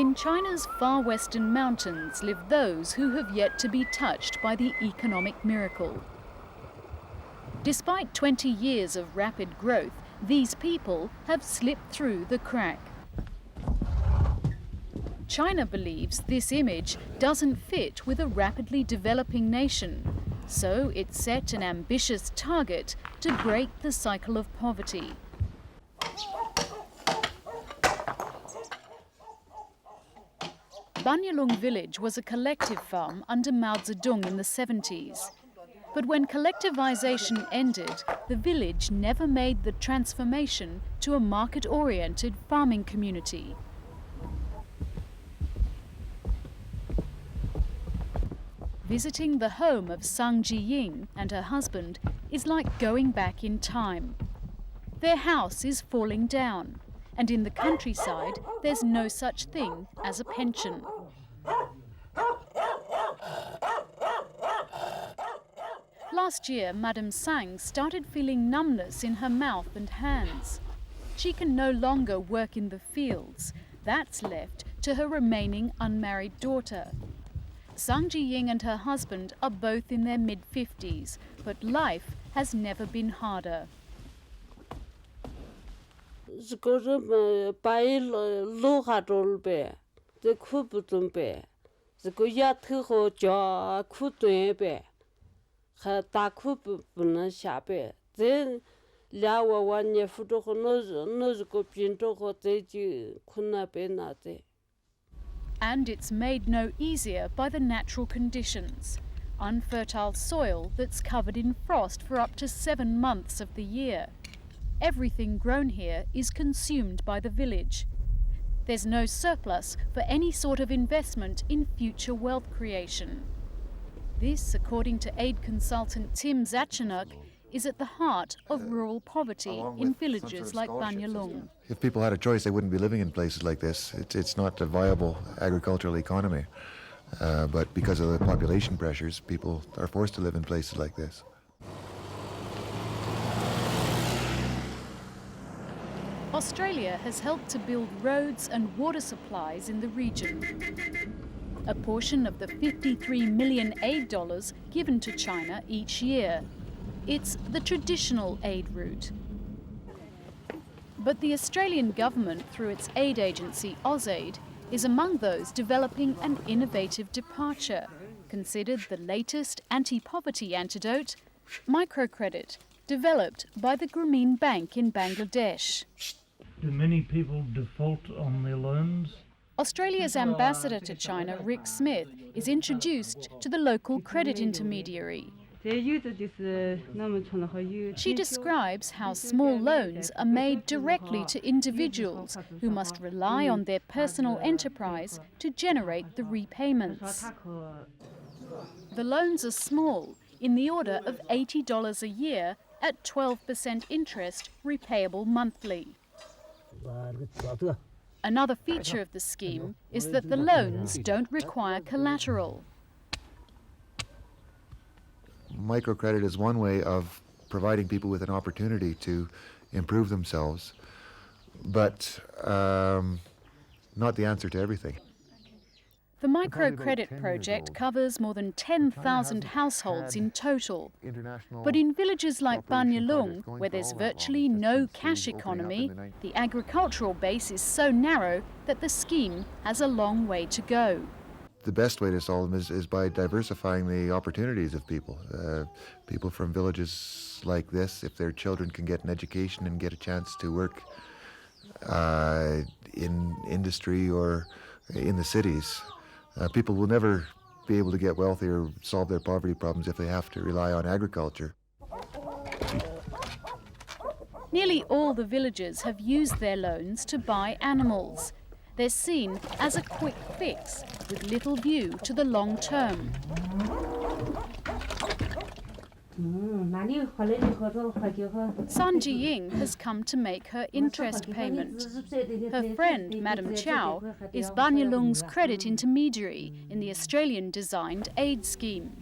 In China's far western mountains live those who have yet to be touched by the economic miracle. Despite 20 years of rapid growth, these people have slipped through the crack. China believes this image doesn't fit with a rapidly developing nation, so it set an ambitious target to break the cycle of poverty. Banyalong village was a collective farm under Mao Zedong in the 70s. But when collectivization ended, the village never made the transformation to a market-oriented farming community. Visiting the home of Sang Ji-ying and her husband is like going back in time. Their house is falling down, and in the countryside there's no such thing as a pension. Last year, Madame Sang started feeling numbness in her mouth and hands. She can no longer work in the fields. That's left to her remaining unmarried daughter. Sang Ji-ying and her husband are both in their mid-50s, but life has never been harder. And it's made no easier by the natural conditions. Unfertile soil that's covered in frost for up to 7 months of the year. Everything grown here is consumed by the village. There's no surplus for any sort of investment in future wealth creation. This, according to aid consultant Tim Zachanuk, is at the heart of rural poverty in villages like Banyalong. If people had a choice, they wouldn't be living in places like this. It's not a viable agricultural economy. But because of the population pressures, people are forced to live in places like this. Australia has helped to build roads and water supplies in the region. A portion of the $53 million aid dollars given to China each year. It's the traditional aid route. But the Australian government, through its aid agency AusAid, is among those developing an innovative departure, considered the latest anti-poverty antidote, microcredit, developed by the Journeyman Bank in Bangladesh. Do many people default on their loans? Australia's ambassador to China, Rick Smith, is introduced to the local credit intermediary. She describes how small loans are made directly to individuals who must rely on their personal enterprise to generate the repayments. The loans are small, in the order of $80 a year at 12% interest, repayable monthly. Another feature of the scheme is that the loans don't require collateral. Microcredit is one way of providing people with an opportunity to improve themselves, but not the answer to everything. The microcredit project covers more than 10,000 households in total. But in villages like Banyalong, where there's virtually no cash economy, the agricultural base is so narrow that the scheme has a long way to go. The best way to solve them is by diversifying the opportunities of people. People from villages like this, if their children can get an education and get a chance to work in industry or in the cities, people will never be able to get wealthy or solve their poverty problems if they have to rely on agriculture. Nearly all the villagers have used their loans to buy animals. They're seen as a quick fix with little view to the long term. Sang Ji-ying has come to make her interest payment. Her friend, Madame Chow, is Banyalong's credit intermediary in the Australian-designed aid scheme.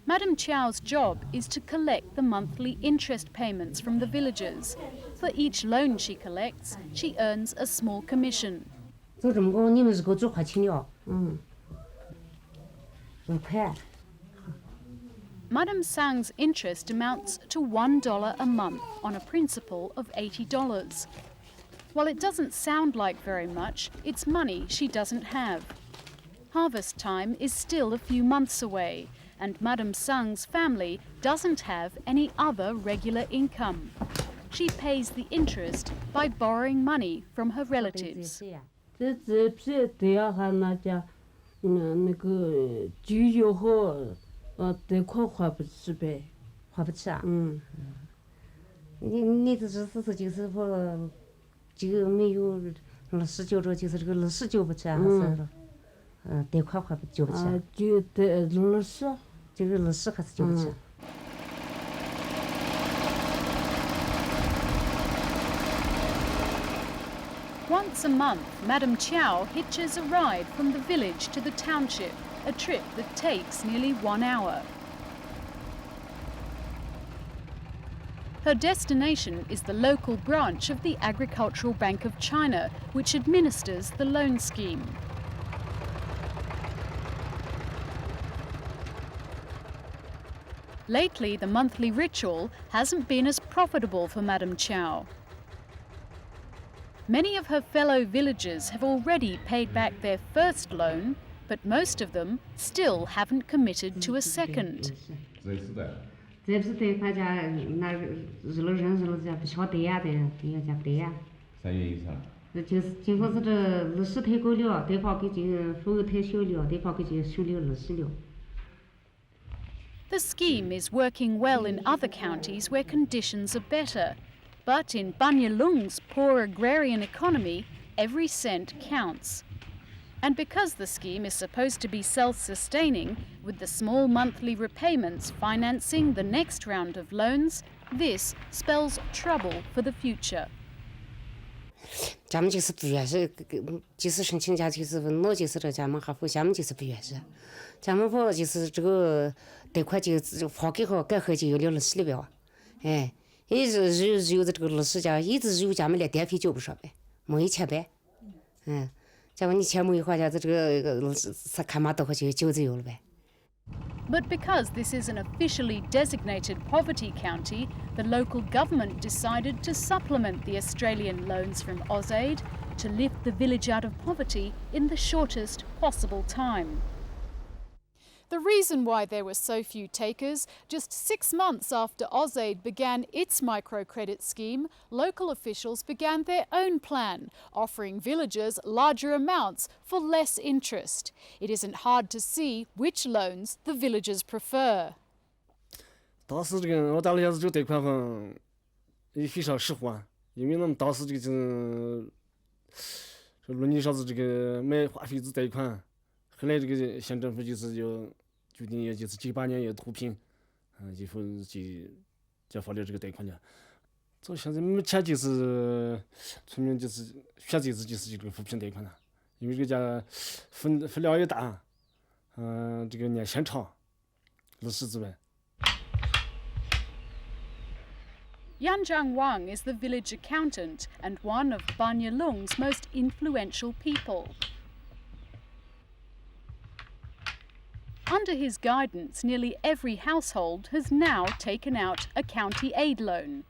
Madame Chow's job is to collect the monthly interest payments from the villagers. For each loan she collects, she earns a small commission. 做这么高，你们是给我做花青了，5块。 Madam Sang's interest amounts to $1 a month on a principal of $80. While it doesn't sound like very much, it's money she doesn't have. Harvest time is still a few months away, and Madam Sang's family doesn't have any other regular income. She pays the interest by borrowing money from her relatives. 这批对呀，还那家，那个酒又好，贷款还不起呗，还不起啊。你这是就是说，这个没有29着，就是这个29不起啊，还是贷款还不交不起啊？就贷20，这个20还是交不起。Once a month, Madam Chow hitches a ride from the village to the township, a trip that takes nearly 1 hour. Her destination is the local branch of the Agricultural Bank of China, which administers the loan scheme. Lately, the monthly ritual hasn't been as profitable for Madam Chow. Many of her fellow villagers have already paid back their first loan, but most of them still haven't committed to a second. 这不是贷款家那日了人日了家不晓得呀，对呀家不对呀。啥原因噻？就是结果是这20太高了，贷款给这份额太小了，贷款给这收了20了。 The scheme is working well in other counties where conditions are better. But in Banyalong's poor agrarian economy, every cent counts. And because the scheme is supposed to be self-sustaining, with the small monthly repayments financing the next round of loans, this spells trouble for the future. 咱们就是不愿意，就是申请家就是我就是这咱们还好，咱们就是不愿意。咱们不就是这个贷款就发给好，改后就有了20了呗，哎。 一直有这个20家，一直有家们连电费交不上呗，没钱呗，假如你钱没有花家，这个啥看嘛都好就就有了呗。 But because this is an officially designated poverty county, the local government decided to supplement the Australian loans from AusAid to lift the village out of poverty in the shortest possible time. The reason why there were so few takers, just 6 months after AusAid began its microcredit scheme, local officials began their own plan, offering villagers larger amounts for less interest. It isn't hard to see which loans the villagers prefer. 当时这个我打了一下子这个贷款方也非常实惠，因为我们当时这个说论一下子这个买化肥子贷款，后来这个县政府就是要决定也就是98年要脱贫，就发了这个贷款的。这现在目前就是村民就是选择自己是这个扶贫贷款的，因为这个家分量也大，这个年限长，20之外。 Yanjiang Wang is the village accountant and one of Banyalong's most influential people. Under his guidance, nearly every household has now taken out a county aid loan.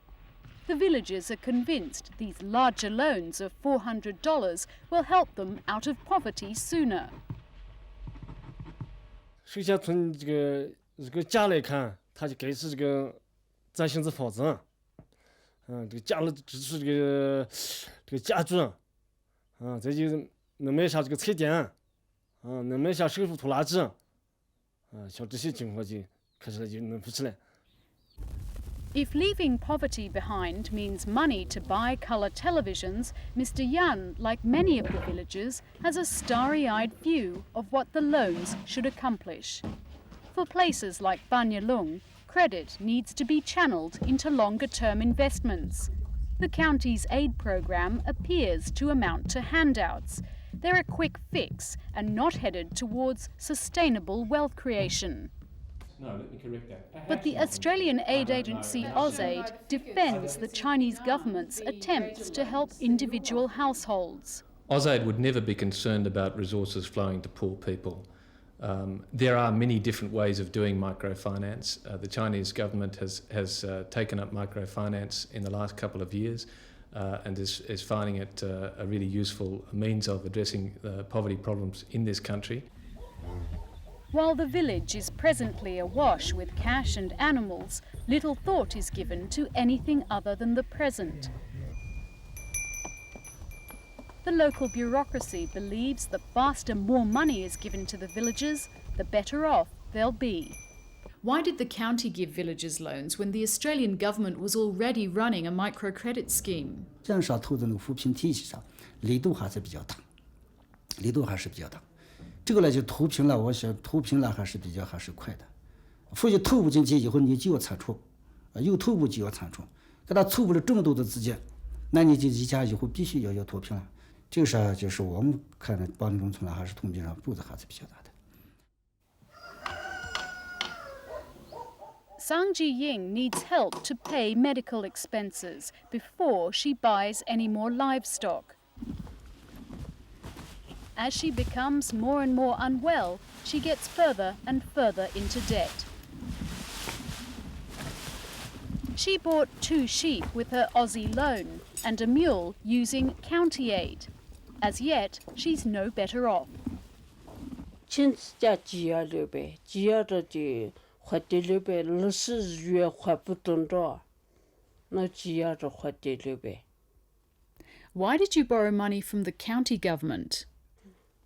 The villagers are convinced these larger loans of $400 will help them out of poverty sooner. 首先从这个家来看，他就开始这个暂行子房子，这个家了支出这个家具，再就能买下这个彩电，能买下手扶拖拉机，像这些情况就开始就能扶起来。 If leaving poverty behind means money to buy colour televisions, Mr. Yan, like many of the villagers, has a starry-eyed view of what the loans should accomplish. For places like Banyalong, credit needs to be channeled into longer-term investments. The county's aid programme appears to amount to handouts. They're a quick fix and not headed towards sustainable wealth creation. No, let me correct that. But the Australian aid agency AusAid defends the Chinese government's attempts to help individual households. AusAid would never be concerned about resources flowing to poor people. There are many different ways of doing microfinance. The Chinese government has taken up microfinance in the last couple of years and is finding it a really useful means of addressing the poverty problems in this country. While the village is presently awash with cash and animals, little thought is given to anything other than the present. The local bureaucracy believes the faster more money is given to the villagers, the better off they'll be. Why did the county give villagers loans when the Australian government was already running a microcredit scheme? 这样上投的那个扶贫体系上，力度还是比较大，这个呢就投平了，我想投平了还是快的。否则投不进去以后你就要产出，有投入就要产出，给他筹不了这么多的资金，那你就一家以后必须要投平了。这个事就是我们看的帮农村还是统计上步子还是比较大的。Sang Ji-ying needs help to pay medical expenses before she buys any more livestock. As she becomes more and more unwell, she gets further and further into debt. She bought 2 sheep with her Aussie loan and a mule using county aid. As yet, she's no better off. 亲自家鸡鸭六百，鸡鸭这就花的660元还不动着，那鸡鸭这花的600。Why did you borrow money from the county government?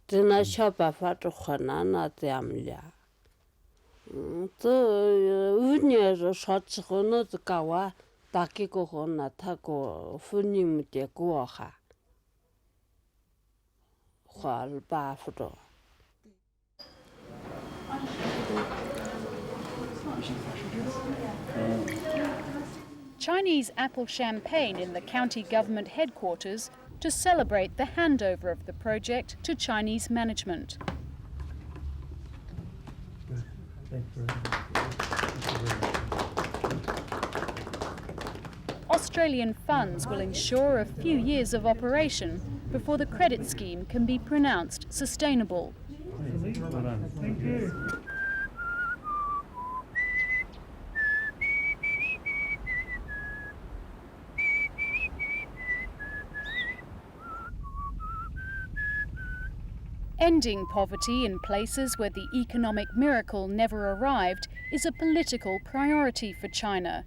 这那想办法这还那咱们俩。这5年这上之后那这搞完，大概过后那他个妇女们的过哈。花了8分钟。Chinese apple champagne in the county government headquarters to celebrate the handover of the project to Chinese management. Australian funds will ensure a few years of operation before the credit scheme can be pronounced sustainable. Thank you. Ending poverty in places where the economic miracle never arrived is a political priority for China.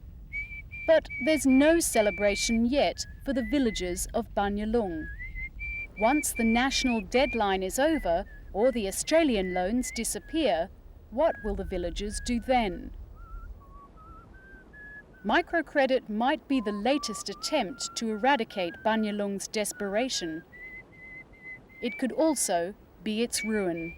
But there's no celebration yet for the villagers of Banyalong. Once the national deadline is over or the Australian loans disappear, what will the villagers do then? Microcredit might be the latest attempt to eradicate Banyalong's desperation. It could also be its ruin.